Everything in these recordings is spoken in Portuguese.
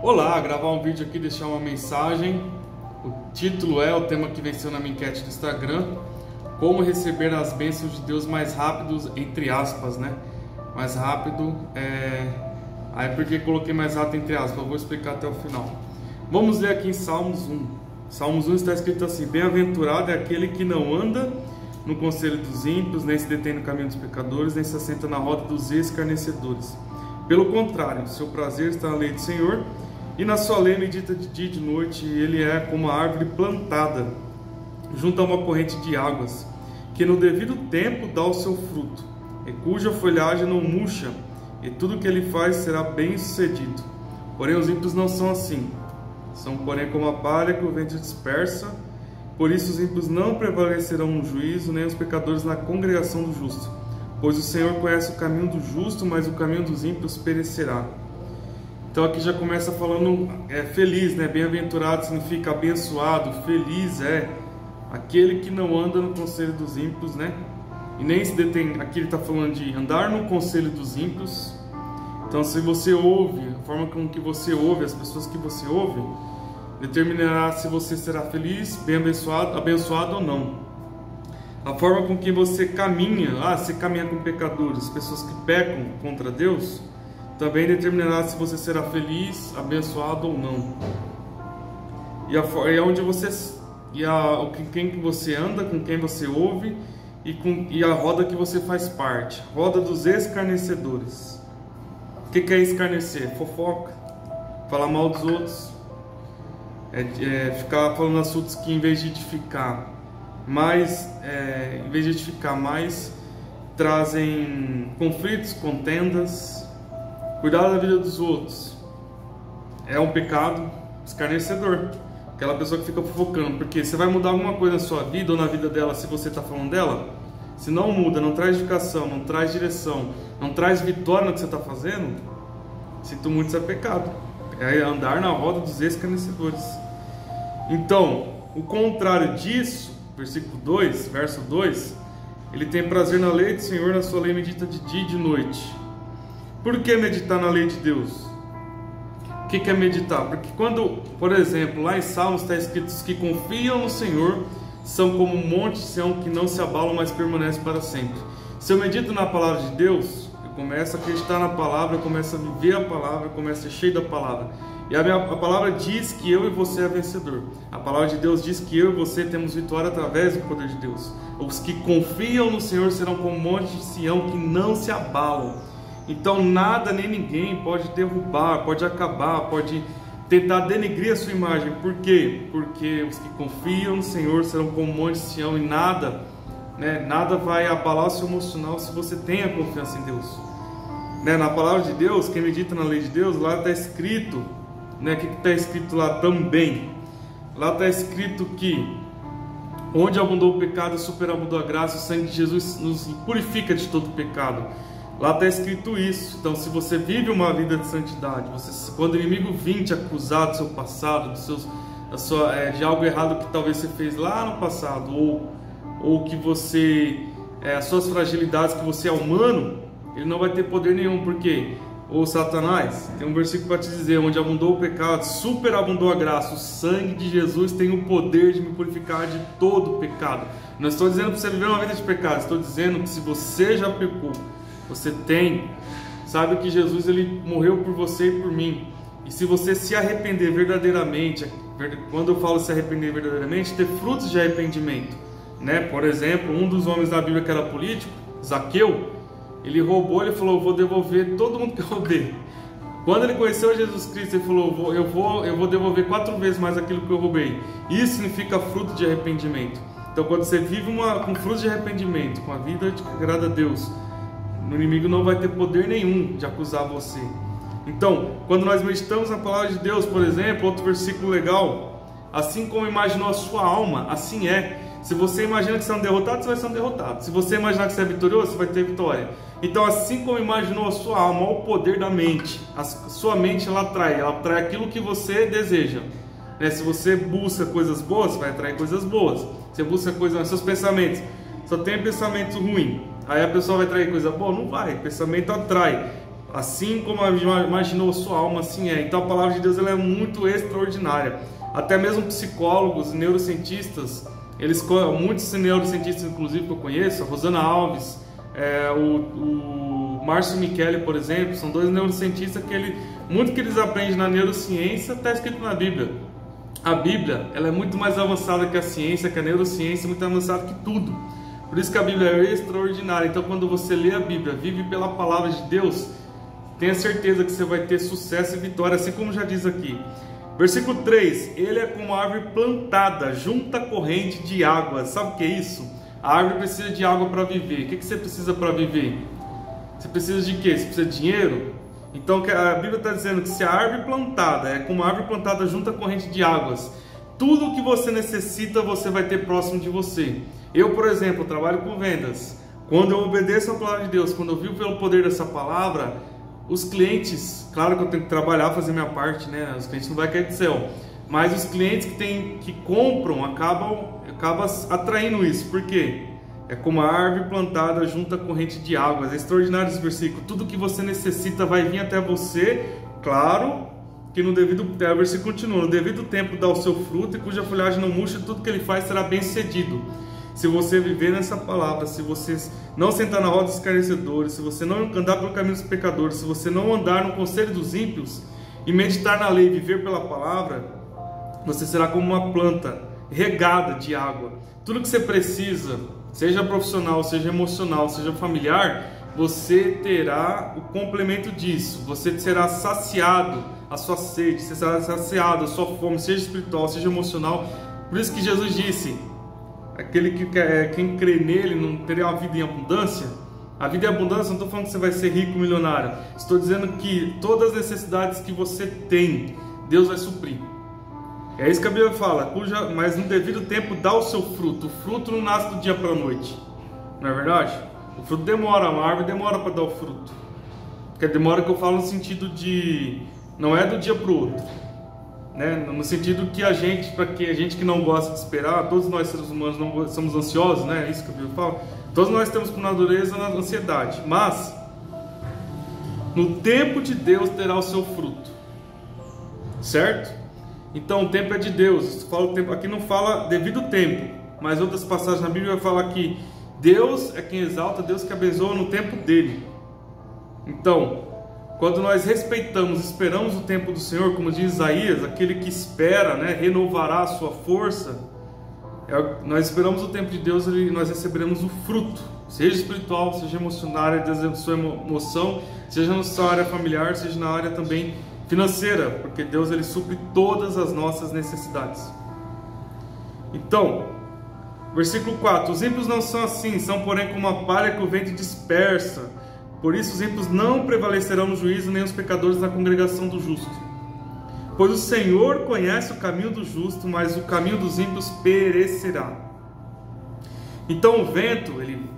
Olá, gravar um vídeo aqui, deixar uma mensagem. O título é o tema que venceu na minha enquete do Instagram: como receber as bênçãos de Deus mais rápido, entre aspas, né? Mais rápido, aí porque coloquei mais rápido entre aspas, eu vou explicar até o final. Vamos ler aqui em Salmos 1. Salmos 1 está escrito assim: bem-aventurado é aquele que não anda no conselho dos ímpios, nem se detém no caminho dos pecadores, nem se assenta na roda dos escarnecedores. Pelo contrário, seu prazer está na lei do Senhor, e na sua lei medita de dia e de noite. Ele é como a árvore plantada junto a uma corrente de águas, que no devido tempo dá o seu fruto, e cuja folhagem não murcha, e tudo que ele faz será bem sucedido. Porém os ímpios não são assim, são porém como a palha que o vento dispersa. Por isso os ímpios não prevalecerão no juízo, nem os pecadores na congregação do justo. Pois o Senhor conhece o caminho do justo, mas o caminho dos ímpios perecerá. Então aqui já começa falando feliz, né? Bem-aventurado significa abençoado, feliz é aquele que não anda no conselho dos ímpios, né? E nem se detém. Aqui ele está falando de andar no conselho dos ímpios. Então se você ouve, a forma com que você ouve, as pessoas que você ouve, determinará se você será feliz, bem abençoado ou não. A forma com que você caminha, você caminha com pecadores, pessoas que pecam contra Deus, também determinará se você será feliz, abençoado ou não. Quem que você anda, com quem você ouve e a roda que você faz parte. Roda dos escarnecedores. O que é escarnecer? Fofoca, falar mal dos outros, ficar falando assuntos que em vez de edificar mais, trazem conflitos, contendas. Cuidar da vida dos outros é um pecado escarnecedor. Aquela pessoa que fica fofocando, porque você vai mudar alguma coisa na sua vida ou na vida dela se você está falando dela? Se não muda, não traz educação, não traz direção, não traz vitória no que você está fazendo, sinto muito, isso é pecado. É andar na roda dos escarnecedores. Então, o contrário disso, versículo 2, verso 2, ele tem prazer na lei do Senhor, na sua lei medita de dia e de noite. Por que meditar na lei de Deus? O que é meditar? Porque quando, por exemplo, lá em Salmos está escrito: os que confiam no Senhor são como um monte de Sião que não se abalam, mas permanece para sempre. Se eu medito na palavra de Deus, eu começo a acreditar na palavra, eu começo a viver a palavra, eu começo a ser cheio da palavra. E a palavra diz que eu e você é vencedor. A palavra de Deus diz que eu e você temos vitória através do poder de Deus. Os que confiam no Senhor serão como um monte de Sião que não se abalam. Então nada nem ninguém pode derrubar, pode acabar, pode tentar denegrir a sua imagem. Por quê? Porque os que confiam no Senhor serão como um monte de Sião, e nada vai abalar o seu emocional se você tem a confiança em Deus. Na palavra de Deus, quem medita na lei de Deus, lá está escrito, o que está escrito lá também? Lá está escrito que onde abundou o pecado, superabundou a graça, o sangue de Jesus nos purifica de todo pecado. Lá está escrito isso. Então, se você vive uma vida de santidade, quando o inimigo vir te acusar do seu passado, de algo errado que talvez você fez lá no passado, ou que as suas fragilidades, que você é humano, ele não vai ter poder nenhum. Por quê? Ou Satanás, tem um versículo para te dizer: onde abundou o pecado, superabundou a graça. O sangue de Jesus tem o poder de me purificar de todo o pecado. Não estou dizendo para você viver uma vida de pecado, estou dizendo que se você já pecou, você sabe que Jesus ele morreu por você e por mim. E se você se arrepender verdadeiramente, quando eu falo se arrepender verdadeiramente, ter frutos de arrependimento, Por exemplo, um dos homens da Bíblia que era político, Zaqueu, ele roubou, ele falou: eu vou devolver todo mundo que eu roubei. Quando ele conheceu Jesus Cristo, ele falou: eu vou devolver 4 vezes mais aquilo que eu roubei. Isso significa fruto de arrependimento. Então quando você vive com fruto de arrependimento, com a vida que agrada a Deus, o inimigo não vai ter poder nenhum de acusar você. Então, quando nós meditamos na palavra de Deus, por exemplo, outro versículo legal: assim como imaginou a sua alma, assim é. Se você imagina que você é um derrotado, você vai ser um derrotado. Se você imaginar que você é vitorioso, você vai ter vitória. Então, assim como imaginou a sua alma, olha o poder da mente. A sua mente, ela atrai aquilo que você deseja. Se você busca coisas boas, você vai atrair coisas boas. Você busca seus pensamentos, só tem pensamento ruim. Aí a pessoa vai atrair coisa boa? Não vai. Pensamento atrai. Assim como imaginou a sua alma, assim é. Então a palavra de Deus ela é muito extraordinária. Até mesmo psicólogos, neurocientistas, muitos neurocientistas inclusive que eu conheço, a Rosana Alves, o Márcio Michele, por exemplo, são dois neurocientistas que muito que eles aprendem na neurociência está escrito na Bíblia. A Bíblia ela é muito mais avançada que a ciência, que a neurociência, muito avançada que tudo. Por isso que a Bíblia é extraordinária. Então quando você lê a Bíblia, vive pela palavra de Deus, tenha certeza que você vai ter sucesso e vitória, assim como já diz aqui. Versículo 3, ele é como a árvore plantada junto à corrente de água. Sabe o que é isso? A árvore precisa de água para viver. O que você precisa para viver? Você precisa de quê? Você precisa de dinheiro? Então a Bíblia está dizendo que se a árvore plantada é como a árvore plantada junto à corrente de águas, tudo o que você necessita você vai ter próximo de você. Eu, por exemplo, trabalho com vendas. Quando eu obedeço a palavra de Deus, quando eu vivo pelo poder dessa palavra, os clientes, claro que eu tenho que trabalhar, fazer minha parte, né? Os clientes não vão cair do céu, mas os clientes que compram acabam atraindo isso. Por quê? É como a árvore plantada junto à corrente de águas. É extraordinário esse versículo. Tudo que você necessita vai vir até você. Claro que o versículo continua: no devido tempo dá o seu fruto, e cuja folhagem não murcha, tudo que ele faz será bem sucedido. Se você viver nessa palavra, se você não sentar na roda dos escarnecedores, se você não andar pelo caminho dos pecadores, se você não andar no conselho dos ímpios e meditar na lei e viver pela palavra, você será como uma planta regada de água. Tudo que você precisa, seja profissional, seja emocional, seja familiar, você terá o complemento disso. Você será saciado a sua sede, você será saciado a sua fome, seja espiritual, seja emocional. Por isso que Jesus disse: quem crê nele não terá uma vida em abundância. A vida em abundância, não estou falando que você vai ser rico, milionário. Estou dizendo que todas as necessidades que você tem, Deus vai suprir. É isso que a Bíblia fala: mas no devido tempo dá o seu fruto. O fruto não nasce do dia para a noite, não é verdade? O fruto demora, uma árvore demora para dar o fruto. Porque demora que eu falo no sentido de, não é do dia para o outro, né? No sentido que a gente que não gosta de esperar, todos nós seres humanos não somos ansiosos, né? É isso que a Bíblia fala. Todos nós temos por natureza a ansiedade, mas no tempo de Deus terá o seu fruto, certo? Então o tempo é de Deus. Aqui não fala devido tempo, mas outras passagens na Bíblia vai falar que Deus é quem exalta, Deus que abençoa no tempo dele. Então, quando nós respeitamos, esperamos o tempo do Senhor, como diz Isaías, aquele que espera, né, renovará a sua força. Nós esperamos o tempo de Deus e nós receberemos o fruto, seja espiritual, seja emocional, da sua emoção, seja na sua área familiar, seja na área também financeira, porque Deus ele supre todas as nossas necessidades. Então, versículo 4: os ímpios não são assim, são porém como a palha que o vento dispersa. Por isso os ímpios não prevalecerão no juízo, nem os pecadores na congregação do justo. Pois o Senhor conhece o caminho do justo, mas o caminho dos ímpios perecerá. Então o vento, o ímpio,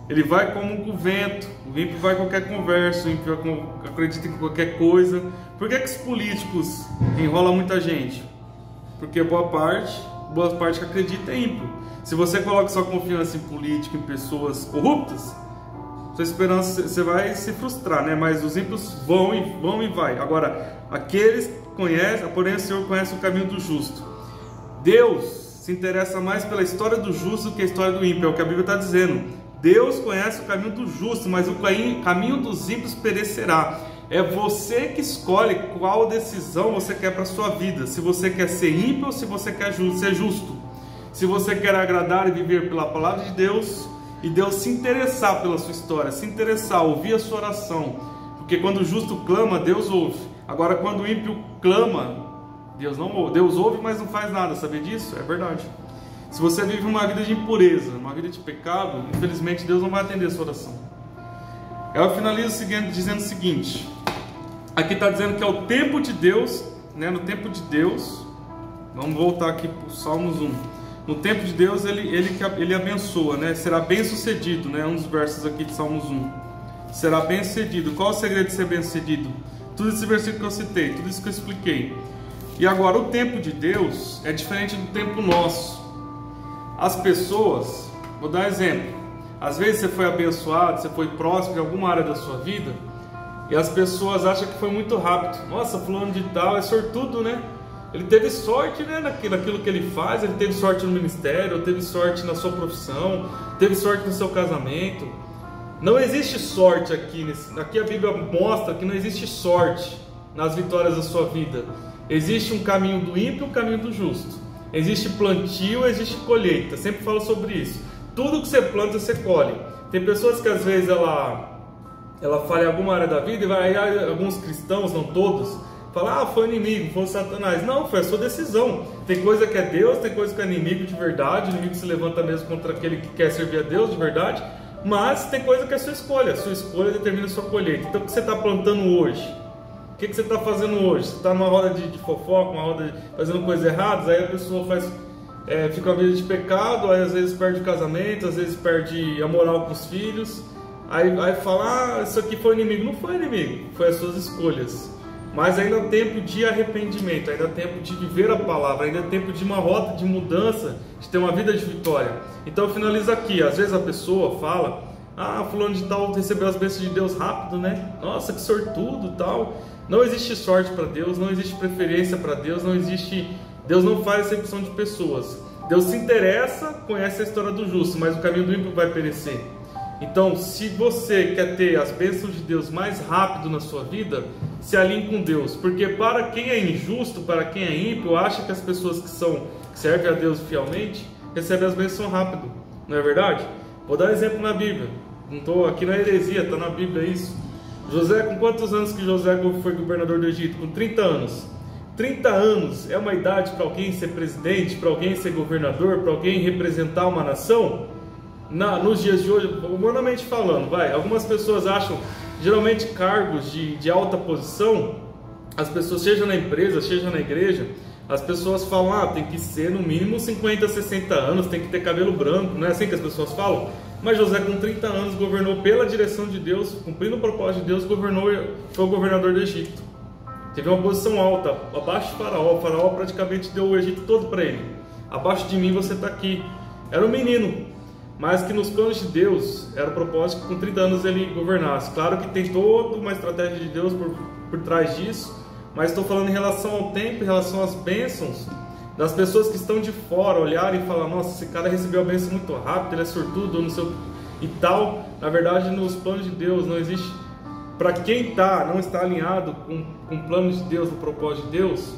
ele vai como o vento. O ímpio vai a qualquer conversa, o ímpio acredita em qualquer coisa. Por que os políticos enrolam muita gente? Porque boa parte que acredita é ímpio. Se você coloca sua confiança em política, em pessoas corruptas, sua esperança, você vai se frustrar, né? Mas os ímpios vão e vai. Agora, aqueles conhecem, porém o Senhor conhece o caminho do justo. Deus se interessa mais pela história do justo do que a história do ímpio, é o que a Bíblia está dizendo. Deus conhece o caminho do justo, mas o caminho dos ímpios perecerá. É você que escolhe qual decisão você quer para a sua vida. Se você quer ser ímpio ou se você quer ser justo. Se você quer agradar e viver pela palavra de Deus, e Deus se interessar pela sua história, se interessar, ouvir a sua oração, porque quando o justo clama, Deus ouve. Agora quando o ímpio clama, Deus não ouve. Deus ouve, mas não faz nada, sabia disso? É verdade. Se você vive uma vida de impureza, uma vida de pecado, infelizmente Deus não vai atender a sua oração. Eu finalizo dizendo o seguinte: aqui está dizendo que é o tempo de Deus, né? No tempo de Deus, vamos voltar aqui para o Salmos 1. No tempo de Deus ele abençoa, né? Será bem sucedido, né? Um dos versos aqui de Salmos 1. Será bem sucedido. Qual o segredo de ser bem sucedido? Tudo esse versículo que eu citei, tudo isso que eu expliquei. E agora o tempo de Deus é diferente do tempo nosso. As pessoas, vou dar exemplo, Às vezes você foi abençoado, você foi próspero em alguma área da sua vida e as pessoas acham que foi muito rápido. Nossa, fulano de tal é sortudo, né? Ele teve sorte, né, naquilo que ele faz, ele teve sorte no ministério, teve sorte na sua profissão, teve sorte no seu casamento. Não existe sorte aqui. Aqui a Bíblia mostra que não existe sorte nas vitórias da sua vida. Existe um caminho do ímpio e um caminho do justo. Existe plantio, existe colheita. Sempre falo sobre isso. Tudo que você planta, você colhe. Tem pessoas que às vezes ela falha em alguma área da vida e vai, alguns cristãos, não todos, falam, foi o inimigo, foi o Satanás. Não, foi a sua decisão. Tem coisa que é Deus, tem coisa que é inimigo de verdade. O inimigo se levanta mesmo contra aquele que quer servir a Deus de verdade. Mas tem coisa que é a sua escolha. A sua escolha determina a sua colheita. Então o que você está plantando hoje? O que você está fazendo hoje? Você está numa roda de fofoca, uma roda fazendo coisas erradas, aí a pessoa fica uma vida de pecado, aí às vezes perde o casamento, às vezes perde a moral com os filhos, aí fala, isso aqui foi inimigo. Não foi inimigo, foi as suas escolhas. Mas ainda há tempo de arrependimento, ainda há tempo de viver a palavra, ainda há tempo de uma rota de mudança, de ter uma vida de vitória. Então eu finalizo aqui. Às vezes a pessoa fala, fulano de tal recebeu as bênçãos de Deus rápido, né? Nossa, que sortudo, tal. Não existe sorte para Deus, não existe preferência para Deus, Deus não faz acepção de pessoas. Deus se interessa, conhece a história do justo, mas o caminho do ímpio vai perecer. Então, se você quer ter as bênçãos de Deus mais rápido na sua vida, se alinhe com Deus. Porque para quem é injusto, para quem é ímpio, acha que as pessoas que servem a Deus fielmente, recebem as bênçãos rápido. Não é verdade? Vou dar um exemplo na Bíblia. Não estou aqui na heresia, está na Bíblia isso. José, com quantos anos que José foi governador do Egito? Com 30 anos. 30 anos é uma idade para alguém ser presidente, para alguém ser governador, para alguém representar uma nação? Nos dias de hoje, humanamente falando, algumas pessoas acham, geralmente cargos de alta posição, as pessoas, seja na empresa, seja na igreja, as pessoas falam, tem que ser no mínimo 50, 60 anos, tem que ter cabelo branco, não é assim que as pessoas falam? Mas José, com 30 anos, governou pela direção de Deus, cumprindo o propósito de Deus, foi o governador do Egito. Teve uma posição alta, abaixo de Faraó. O Faraó praticamente deu o Egito todo para ele. Abaixo de mim você está aqui. Era um menino, mas que nos planos de Deus era o propósito que com 30 anos ele governasse. Claro que tem toda uma estratégia de Deus por trás disso, mas estou falando em relação ao tempo, em relação às bênçãos, das pessoas que estão de fora olharem e falar, nossa, esse cara recebeu a bênção muito rápido, ele é sortudo, não sei, e tal. Na verdade, nos planos de Deus não existe. Para quem não está alinhado com o plano de Deus, no propósito de Deus,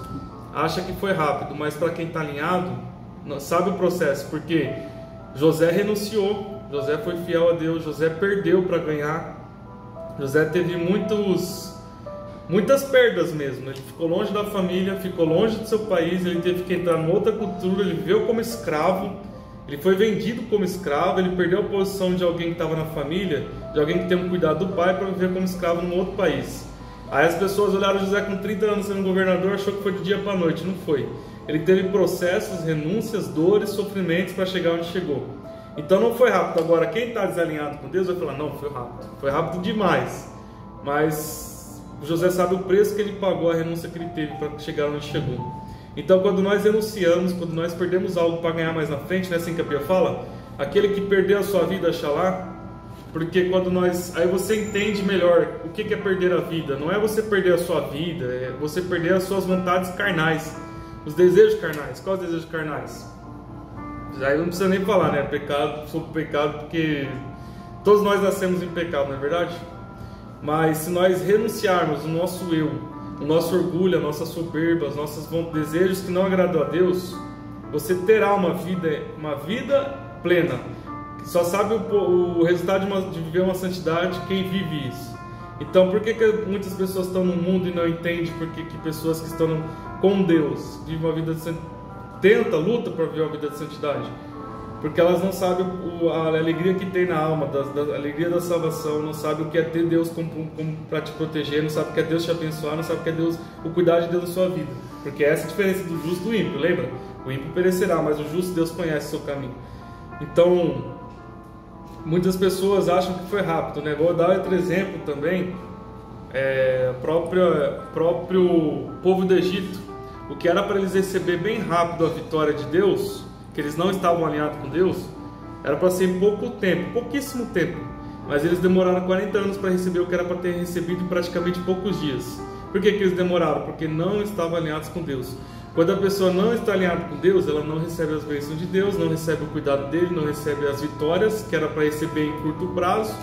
acha que foi rápido, mas para quem está alinhado, sabe o processo, porque José renunciou, José foi fiel a Deus, José perdeu para ganhar, José teve muitas perdas mesmo. Ele ficou longe da família, ficou longe do seu país, ele teve que entrar em outra cultura, ele viveu como escravo, ele foi vendido como escravo, ele perdeu a posição de alguém que estava na família, de alguém que tem um cuidado do pai, para viver como escravo num outro país. Aí as pessoas olharam José com 30 anos sendo governador, achou que foi do dia para a noite. Não foi. Ele teve processos, renúncias, dores, sofrimentos para chegar onde chegou. Então não foi rápido. Agora quem está desalinhado com Deus vai falar, não, foi rápido. Foi rápido demais. Mas José sabe o preço que ele pagou, a renúncia que ele teve para chegar onde chegou. Então quando nós renunciamos, quando nós perdemos algo para ganhar mais na frente, não é assim que a Bíblia fala? Aquele que perdeu a sua vida, Xalá, porque quando aí você entende melhor o que é perder a vida. Não é você perder a sua vida, é você perder as suas vontades carnais, os desejos carnais. Quais os desejos carnais? Aí não precisa nem falar, né? Pecado, sobre pecado, porque todos nós nascemos em pecado, não é verdade? Mas se nós renunciarmos o nosso eu, o nosso orgulho, a nossa soberba, os nossos desejos que não agradam a Deus, você terá uma vida plena. Só sabe o resultado de viver uma santidade quem vive isso. Então por que muitas pessoas estão no mundo e não entendem por que pessoas que estão com Deus vivem uma vida de santidade, luta para viver uma vida de santidade? Porque elas não sabem a alegria que tem na alma, a alegria da salvação, não sabem o que é ter Deus para te proteger, não sabem o que é Deus te abençoar, não sabem o que é Deus, o cuidar de Deus na sua vida. Porque essa é a diferença do justo e do ímpio, lembra? O ímpio perecerá, mas o justo, Deus conhece o seu caminho. Então, muitas pessoas acham que foi rápido, né? Vou dar outro exemplo também, próprio povo do Egito, o que era para eles receber bem rápido a vitória de Deus, que eles não estavam alinhados com Deus, Era para ser em pouco tempo, pouquíssimo tempo. Mas eles demoraram 40 anos para receber o que era para ter recebido em praticamente poucos dias. Por que eles demoraram? Porque não estavam alinhados com Deus. Quando a pessoa não está alinhada com Deus, ela não recebe as bênçãos de Deus, não recebe o cuidado dele, não recebe as vitórias que era para receber em curto prazo.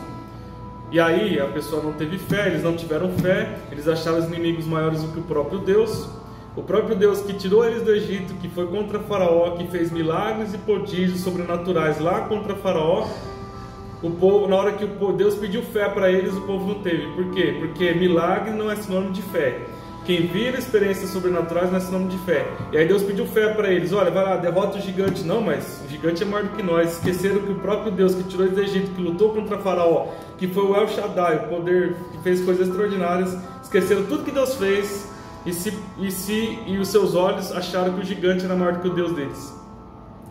E aí a pessoa não teve fé, eles não tiveram fé, eles acharam os inimigos maiores do que o próprio Deus. O próprio Deus que tirou eles do Egito, que foi contra Faraó, que fez milagres e prodígios sobrenaturais lá contra Faraó. O povo, na hora que Deus pediu fé para eles, o povo não teve. Por quê? Porque milagre não é sinônimo de fé. Quem vive experiências sobrenaturais não é sinônimo de fé. E aí Deus pediu fé para eles. Olha, vai lá, derrota o gigante. Não, mas o gigante é maior do que nós. Esqueceram que o próprio Deus que tirou eles do Egito, que lutou contra Faraó, que foi o El Shaddai, o poder que fez coisas extraordinárias. Esqueceram tudo que Deus fez e os seus olhos acharam que o gigante era maior do que o Deus deles.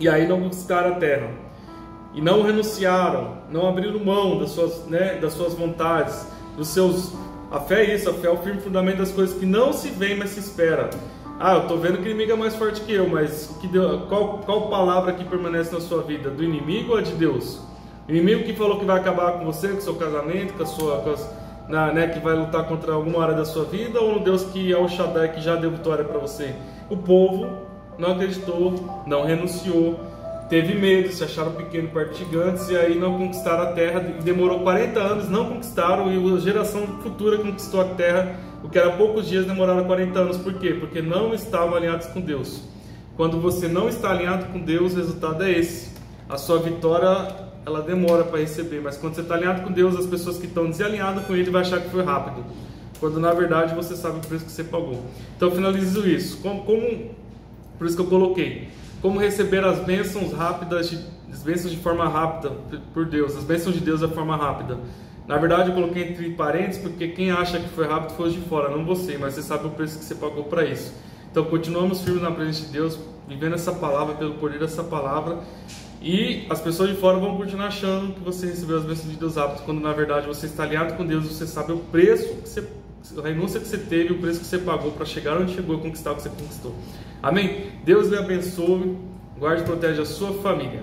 E aí não conquistaram a terra. E não renunciaram, não abriram mão das suas vontades, dos seus... A fé é isso, a fé é o firme fundamento das coisas que não se vê, mas se espera. Ah, eu estou vendo que o inimigo é mais forte que eu, mas qual palavra que permanece na sua vida? Do inimigo ou a de Deus? O inimigo que falou que vai acabar com você, com o seu casamento, que vai lutar contra alguma área da sua vida, ou no Deus que é o Shaddai, que já deu vitória para você? O povo não acreditou, não renunciou, teve medo, se acharam pequenos perto de gigantes, e aí não conquistaram a terra, e demorou 40 anos, não conquistaram, e a geração futura conquistou a terra, o que era poucos dias, demoraram 40 anos. Por quê? Porque não estavam alinhados com Deus. Quando você não está alinhado com Deus, o resultado é esse. A sua vitória, ela demora para receber, mas quando você está alinhado com Deus, as pessoas que estão desalinhadas com Ele vão achar que foi rápido, quando na verdade você sabe o preço que você pagou. Então eu finalizo isso, por isso que eu coloquei, como receber as bênçãos rápidas, as bênçãos de forma rápida por Deus, as bênçãos de Deus de forma rápida. Na verdade eu coloquei entre parênteses, porque quem acha que foi rápido foi os de fora, não você, mas você sabe o preço que você pagou para isso. Então continuamos firmes na presença de Deus, vivendo essa palavra, pelo poder dessa palavra, e as pessoas de fora vão continuar achando que você recebeu as bênçãos de Deus rápido, quando na verdade você está alinhado com Deus, você sabe o preço que você, a renúncia que você teve, o preço que você pagou para chegar onde chegou e conquistar o que você conquistou. Amém? Deus lhe abençoe, guarde e protege a sua família.